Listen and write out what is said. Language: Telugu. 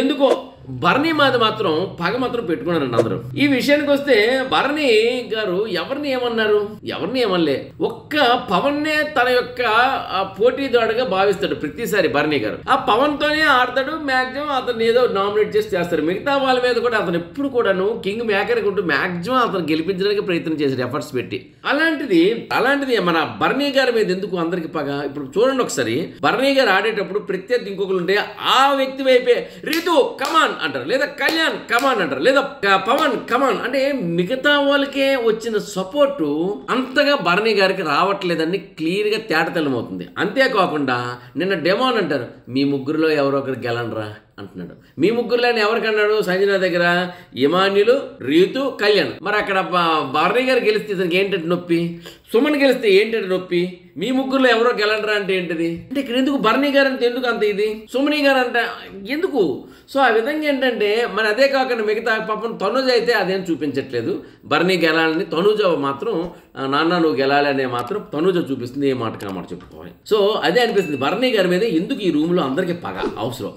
ఎందుకో భరణి మీద మాత్రం పగ మాత్రం పెట్టుకున్నారండి అందరూ. ఈ విషయానికి వస్తే భరణి గారు ఎవరిని ఏమనలే. ఒక్క పవన్నే తన యొక్క పోటీదారుడుగా భావిస్తాడు ప్రతిసారి భరణి గారు. ఆ పవన్ తోనే ఆడతాడు. మాక్సిమం అతను ఏదో నామినేట్ చేస్తారు. మిగతా వాళ్ళ మీద కూడా అతను ఎప్పుడు కూడాను కింగ్ మేకర్ ఉంటూ మాక్సిమం అతను గెలిపించడానికి ప్రయత్నం చేశాడు, ఎఫర్ట్స్ పెట్టి. అలాంటిది మన భరణి గారి మీద ఎందుకు అందరికి పగ? ఇప్పుడు చూడండి ఒకసారి, భరణి గారు ఆడేటప్పుడు ప్రత్యర్థి ఇంకొకరు ఉంటే ఆ వ్యక్తి వైపే రితు కమాన్ అంటారు, లేదా కళ్యాణ్ కమాన్ అంటారు, లేదా పవన్ కమాన్ అంటే మిగతా వాళ్ళకే వచ్చిన సపోర్టు అంతగా భరణి గారికి రావట్లేదని క్లియర్ గా తేటతెల్లమవుతుంది. అంతేకాకుండా నిన్న డెమాన్ అంటారు, మీ ముగ్గురులో ఎవరో ఒకరు గెలనరా అంటున్నాడు. మీ ముగ్గురులో ఎవరికన్నాడు? సంజన దగ్గర ఇమాన్యులు, రీతు, కళ్యాణ్. మరి అక్కడ భరణి గారు గెలిస్తే ఇతనికి ఏంటంటే నొప్పి, సుమన్ గెలిస్తే ఏంటంటే నొప్పి, మీ ముగ్గురులో ఎవరో గెలనరా అంటే ఏంటిది? అంటే ఇక్కడ ఎందుకు భరణి గారు అంటే ఎందుకు అంత ఇది, సుమని గారు అంటే ఎందుకు? సో ఆ విధంగా ఏంటంటే మరి అదే కాకుండా మిగతా పాపం తనుజ అయితే అదేం చూపించట్లేదు. భరణి గెలాలని తనుజ మాత్రం నాన్న నువ్వు గెలాలి అనే మాత్రం తనుజ చూపిస్తుంది. ఏ మాట కామాట చెప్పుకోవాలి. సో అదే అనిపిస్తుంది భరణి గారి మీద ఎందుకు ఈ రూమ్లో అందరికీ పగ అవసరం.